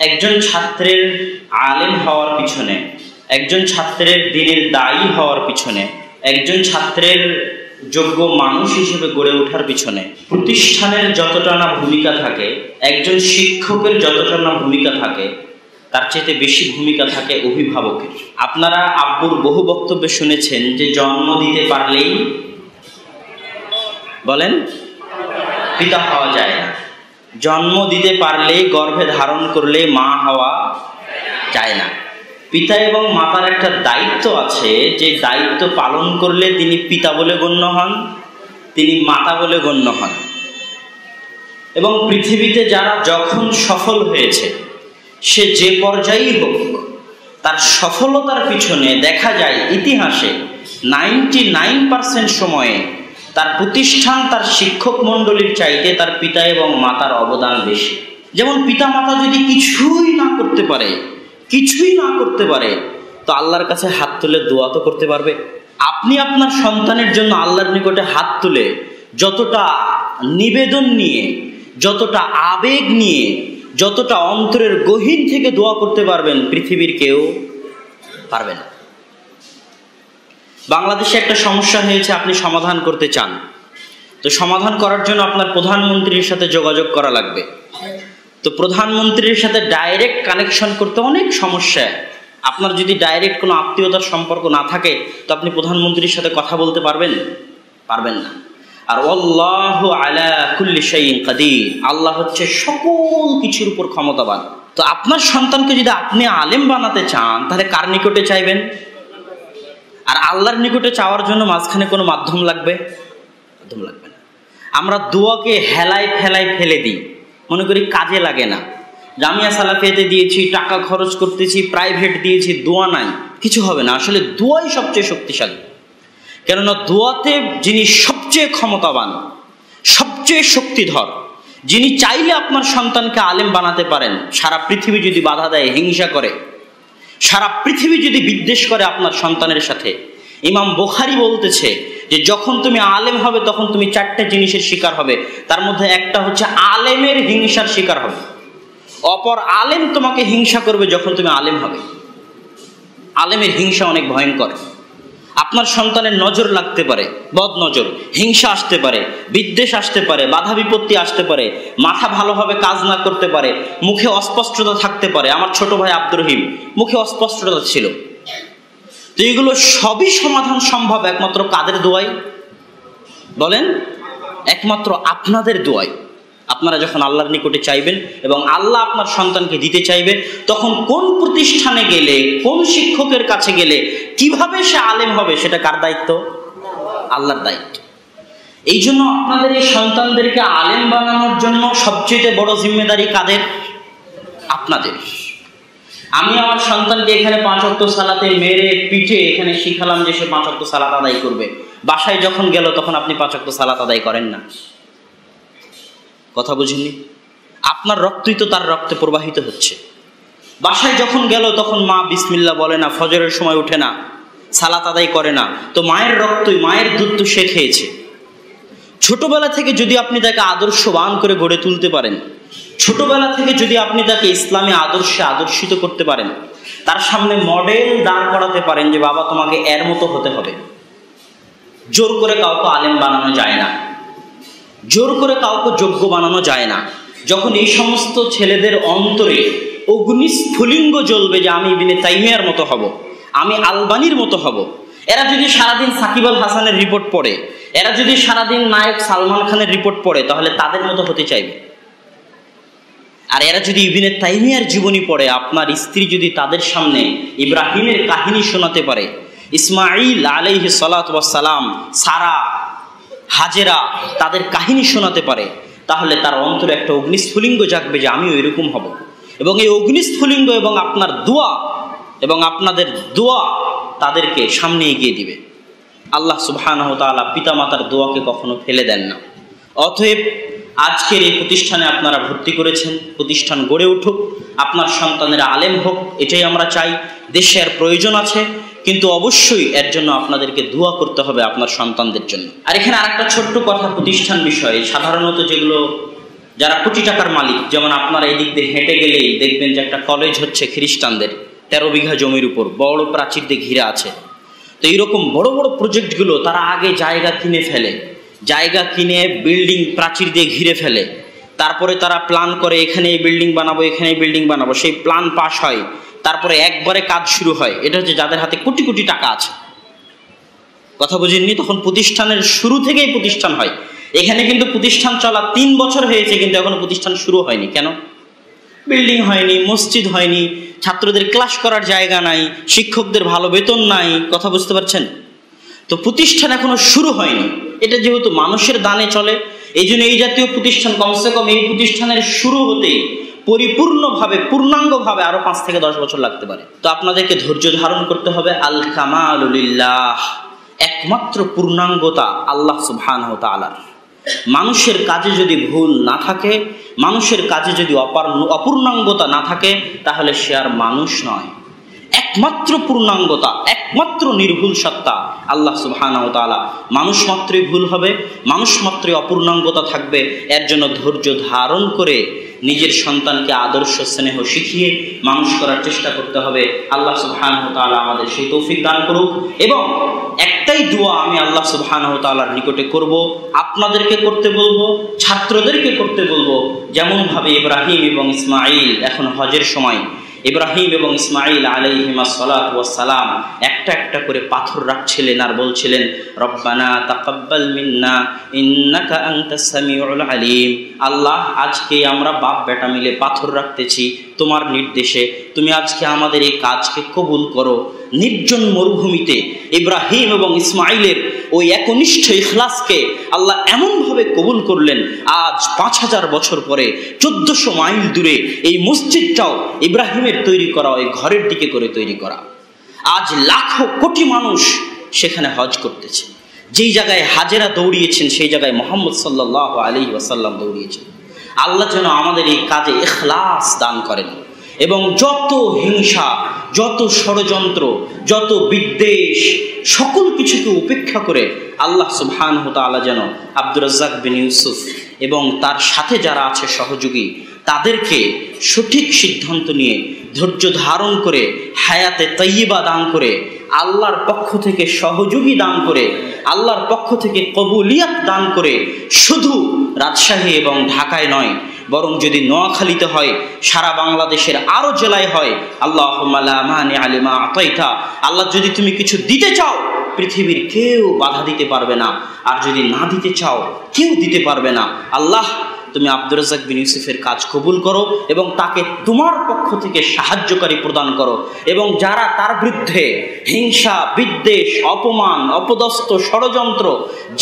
একজন ছাত্রের আলেম হওয়ার পিছনে, একজন ছাত্রের দিনের দায়ী হওয়ার পিছনে, একজন ছাত্রের যোগ্য মানুষ হিসেবে গড়ে ওঠার পিছনে প্রতিষ্ঠানের যতটা না ভূমিকা থাকে, একজন শিক্ষকের যতটা না ভূমিকা থাকে, তার চেয়ে বেশি ভূমিকা থাকে অভিভাবকের। আপনারা আব্বুর বহু বক্তব্যে শুনেছেন যে জন্ম দিতে পারলেই বলেন পিতা হওয়া যায় না, জন্ম দিতে পারলেই গর্ভে ধারণ করলে মা হওয়া যায় না। পিতা এবং মাতার একটা দায়িত্ব আছে, যে দায়িত্ব পালন করলে তিনি পিতা বলে গণ্য হন, তিনি মাতা বলে গণ্য হন। এবং পৃথিবীতে যারা যখন সফল হয়েছে, সে যে পর্যায়েই হোক, তার সফলতার পিছনে দেখা যায় ইতিহাসে 99% সময়ে তার প্রতিষ্ঠান, তার শিক্ষক মণ্ডলীর চাইতে তার পিতা এবং মাতার অবদান বেশি। যেমন পিতা মাতা যদি কিছুই না করতে পারে, তো আল্লাহর কাছে হাত তুলে দোয়া তো করতে পারবে। আপনি আপনার সন্তানের জন্য আল্লাহর নিকটে হাত তুলে যতটা নিবেদন নিয়ে, যতটা আবেগ নিয়ে, যতটা অন্তরের গহীন থেকে দোয়া করতে পারবেন, পৃথিবীর কেউ পারবে না। বাংলাদেশে একটা সমস্যা হয়েছে, আপনি সমাধান করতে চান, তো সমাধান করার জন্য আপনার প্রধানমন্ত্রীর সাথে যোগাযোগ করা লাগবে। তো প্রধানমন্ত্রীর সাথে ডাইরেক্ট কানেকশন করতে অনেক সমস্যা। আপনার যদি ডাইরেক্ট কোনো আত্মীয়তার সম্পর্ক না থাকে, তো আপনি প্রধানমন্ত্রীর সাথে কথা বলতে পারবেন না। আর আল্লাহু আলা কুল্লি শাইইন কাদির, আল্লাহ হচ্ছে সকল কিছুর উপর ক্ষমতাবান। তো আপনার সন্তানকে যদি আপনি আলেম বানাতে চান, তাহলে কার নিকটে চাইবেন? আর আল্লাহর নিকটে চাওয়ার জন্য মাঝখানে কোনো মাধ্যম লাগবে না। আমরা দোয়াকে হেলায় ফেলায় ফেলে দিই, মনে করি কাজে লাগে না। জামিয়া সালাফিয়াতে দিয়েছি, টাকা খরচ করতেছি, প্রাইভেট দিয়েছি, দোয়া নাই, কিছু হবে না। আসলে দোয়াই সবচেয়ে শক্তিশালী। কেননা দোয়াতে যিনি সবচেয়ে ক্ষমতাবান, সবচেয়ে শক্তিধর, যিনি চাইলে আপনার সন্তানকে আলেম বানাতে পারেন, সারা পৃথিবী যদি বাধা দেয়, হিংসা করে, সারা পৃথিবী যদি বিদ্বেষ করে আপনার সন্তানের সাথে, ইমাম বুখারী বলতেছে যে যখন তুমি আলেম হবে, তখন তুমি 4টে জিনিসের শিকার হবে। তার মধ্যে একটা হচ্ছে আলেমের হিংসার শিকার হবে। অপর আলেম তোমাকে হিংসা করবে যখন তুমি আলেম হবে। আলেমের হিংসা অনেক ভয়ঙ্কর। আপনার সন্তানের নজর লাগতে পারে, বদ নজর, হিংসা আসতে পারে, বিদ্বেষ আসতে পারে, বাধা বিপত্তি আসতে পারে, মাথা ভালোভাবে কাজ না করতে পারে, মুখে অস্পষ্টতা থাকতে পারে। আমার ছোট ভাই আব্দুর রহিম, মুখে অস্পষ্টতা ছিল। তো এগুলো সবই সমাধান সম্ভব একমাত্র কাদের দোয়ায় বলেন? একমাত্র আপনাদের দোয়ায়। আপনারা যখন আল্লাহর নিকটে চাইবেন এবং আল্লাহ আপনার সন্তানকে দিতে চাইবে, তখন কোন প্রতিষ্ঠানে গেলে, কোন শিক্ষকের কাছে গেলে, কিভাবে সে আলেম হবে, সেটা কার দায়িত্ব? আল্লাহর দায়িত্ব। এই জন্য আপনাদের এই সন্তানদেরকে আলেম বানানোর জন্য সবচেয়ে বড় জিম্মেদারি কাদের? আপনাদের। আমি আমার সন্তানকে এখানে 5 ওয়াক্ত সালাতে মেরে পিঠে এখানে শিখালাম যে সে 5 ওয়াক্ত সালাত আদায় করবে। বাসায় যখন গেল, তখন আপনি 5 ওয়াক্ত সালাত আদায় করেন না। কথা বুঝিনি? আপনার রক্তই তো তার রক্তে প্রবাহিত হচ্ছে। বাসায় যখন গেল, তখন মা বিসমিল্লাহ বলে না, ফজরের সময় উঠে না, সালাত আদায় করে না। তো মায়ের রক্তই, মায়ের দুধ তো সে খেয়েছে। ছোটবেলা থেকে যদি আপনি তাকে আদর্শবান করে গড়ে তুলতে পারেন, ছোটবেলা থেকে যদি আপনি তাকে ইসলামী আদর্শে আদর্শিত করতে পারেন, তার সামনে মডেল দাঁড় করাতে পারেন যে বাবা তোমাকে এর মতো হতে হবে। জোর করে কাউকে আলেম বানানো যায় না, জোর করে কাউকে যোগ্য বানানো যায় না। যখন এই সমস্ত ছেলেদের অন্তরে অগ্নিস্ফুলিঙ্গ জ্বলবে যে আমি ইবনে তাইমিয়ার মতো হব, আমি আলবানির মতো হব, এরা যদি সারাদিন সাকিব আল হাসানের রিপোর্ট পড়ে, এরা যদি সারাদিন নায়ক সালমান খানের রিপোর্ট পড়ে, তাহলে তাদের মতো হতে চাইবে। আর এরা যদি ইবনে তাইমিয়ার জীবনী পড়ে, আপনার স্ত্রী যদি তাদের সামনে ইব্রাহিমের কাহিনী শোনাতে পারে, ইসমাঈল আলাইহিস সালাতু ওয়াস সালাম, সারা, হাজেরা, তাদের কাহিনী শোনাতে পারে, তাহলে তার অন্তরে একটা অগ্নিস্ফুলিঙ্গ জাগবে যে আমিও এরকম হব। এবং এই অগ্নিস্ফুলিঙ্গ এবং আপনার দোয়া এবং আপনাদের দোয়া তাদেরকে সামনে এগিয়ে দিবে। আল্লাহ সুবহানাহু ওয়া তাআলা পিতামাতার দোয়াকে কখনো ফেলে দেন না। অতএব আজকের এই প্রতিষ্ঠানে আপনারা ভর্তি করেছেন, প্রতিষ্ঠান গড়ে উঠুক, আপনার সন্তানেরা আলেম হোক, এটাই আমরা চাই। দেশের প্রয়োজন আছে, কিন্তু অবশ্যই এর জন্য আপনাদেরকে দোয়া করতে হবে আপনার সন্তানদের জন্য। আর এখানে আরেকটা ছোট্ট কথা প্রতিষ্ঠান বিষয়ে, সাধারণত যেগুলো যারা কোটি টাকার মালিক, যেমন আপনারা এই দিক দিয়ে হেঁটে গেলেই দেখবেন যে একটা কলেজ হচ্ছে খ্রিস্টানদের 13 বিঘা জমির উপর, বড় প্রাচীর দিয়ে ঘিরে আছে। তো এইরকম বড় বড় প্রজেক্টগুলো তারা আগে জায়গা কিনে ফেলে, জায়গা কিনে বিল্ডিং প্রাচীর দিয়ে ঘিরে ফেলে, তারপরে তারা প্ল্যান করে এখানে এই বিল্ডিং বানাবো, এখানে এই বিল্ডিং বানাবো, সেই প্ল্যান পাস হয়, তারপরে একবারে কাজ শুরু হয়। এটা হচ্ছে যাদের হাতে কোটি কোটি টাকা আছে। কথা বুঝেননি? তখন প্রতিষ্ঠানের শুরু থেকেই প্রতিষ্ঠান হয়। এখানে কিন্তু প্রতিষ্ঠান চলা 3 বছর হয়েছে, কিন্তু এখনো প্রতিষ্ঠান শুরু হয়নি। কেন? বিল্ডিং হয়নি, মসজিদ হয়নি, ছাত্রদের ক্লাস করার জায়গা নাই, শিক্ষকদের ভালো বেতন নাই। কথা বুঝতে পারছেন? তো প্রতিষ্ঠান এখনো শুরু হয়নি। এটা যেহেতু মানুষের দানে চলে, এই জন্য এই জাতীয় প্রতিষ্ঠান কমসে কম এই প্রতিষ্ঠানের শুরু হতেই পরিপূর্ণভাবে পূর্ণাঙ্গভাবে আরো 5 থেকে 10 বছর লাগতে পারে। তো আপনাদেরকে ধৈর্য ধারণ করতে হবে। আল কামালু লিল্লাহ, একমাত্র পূর্ণাঙ্গতা আল্লাহ সুবহানাহু ওয়া তাআলার। মানুষের কাজে যদি ভুল না থাকে, মানুষের কাজে যদি অপূর্ণাঙ্গতা না থাকে, তাহলে সে আর মানুষ নয়। একমাত্র পূর্ণাঙ্গতা, একমাত্র নির্ভুল সত্তা আল্লাহ সুবহানাহু ওয়া তাআলা। মানুষ মাত্রই ভুল হবে, মানুষ মাত্রই অপূর্ণাঙ্গতা থাকবে। এর জন্য ধৈর্য ধারণ করে নিজের সন্তানকে আদর্শ স্নেহ শিখিয়ে মানুষ করার চেষ্টা করতে হবে। আল্লাহ সুবহানাহু ওয়া তাআলা আমাদের সেই তৌফিক দান করুক। এবং একটাই দোয়া আমি আল্লাহ সুবহানাহু ওয়া তাআলার নিকটে করব, আপনাদেরকে করতে বলবো, ছাত্রদেরকে করতে বলবো। যেমনভাবে ইব্রাহিম এবং ইসমাঈল, এখন হজের সময়, ইব্রাহিম এবং ইসমাঈল আলাইহিমা সালাতু ওয়াস সালাম একটা একটা করে পাথর রাখছিলেন আর বলছিলেন, রব্বানা তাকাব্বাল মিন্না ইন্নাকা আনতাস সামিউল আলিম। আল্লাহ, আজকে আমরা বাপ বেটা মিলে পাথর রাখতেছি তোমার নির্দেশে, তুমি আজকে আমাদের এই কাজকে কবুল করো। নির্জন মরুভূমিতে ইব্রাহিম এবং ইসমাঈলের ওই একনিষ্ঠ ইখলাসকে আল্লাহ এমনভাবে কবুল করলেন, আজ 5000 বছর পরে 1400 মাইল দূরে এই মসজিদটাও ইব্রাহিমের তৈরি করা, ওই ঘরের দিকে করে তৈরি করা। আজ লাখো কোটি মানুষ সেখানে হজ করতেছে। যেই জায়গায় হাজেরা দৌড়িয়েছেন, সেই জায়গায় মুহাম্মদ সাল্লাল্লাহু আলাইহি ওয়াসাল্লাম দৌড়িয়েছেন। আল্লাহ যেন আমাদের এই কাজে ইখলাস দান করেন এবং যত হিংসা, যত ষড়যন্ত্র, যত বিদ্বেষ, সকল কিছুকে উপেক্ষা করে আল্লাহ সুবহানাহু ওয়া তাআলা যেন আব্দুর রাজ্জাক বিন ইউসুফ এবং তার সাথে যারা আছে সহযোগী, তাদেরকে সঠিক সিদ্ধান্ত নিয়ে ধৈর্য ধারণ করে হায়াতে তাইয়্যিবা দান করে, আল্লাহর পক্ষ থেকে সহযোগী দান করে, আল্লাহর পক্ষ থেকে কবুলিয়াত দান করে, শুধু রাজশাহী এবং ঢাকায় নয়, বরং যদি নোয়াখালীতে হয়, সারা বাংলাদেশের আরো জেলায় হয়, আল্লাহুম্মা লা মানিআ লিমা আতাইতা, আল্লাহ যদি তুমি কিছু দিতে চাও পৃথিবীর কেউ বাধা দিতে পারবে না, আর যদি না দিতে চাও কেউ দিতে পারবে না। আল্লাহ, তুমি আব্দুর রাজ্জাক বিন ইউসুফের কাজ কবুল করো এবং তাকে তোমার পক্ষ থেকে সাহায্যকারী প্রদান করো। এবং যারা তার বিরুদ্ধে হিংসা, বিদ্বেষ, অপমান, অপদস্থ, ষড়যন্ত্র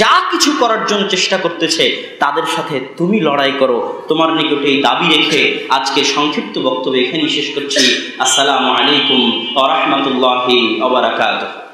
যা কিছু করার জন্য চেষ্টা করতেছে, তাদের সাথে তুমি লড়াই করো। তোমার নিকটে এই দাবি রেখে আজকে সংক্ষিপ্ত বক্তব্য এখানেই শেষ করছি। আসসালামু আলাইকুম ওয়া রাহমাতুল্লাহি ওয়া বারাকাতুহু।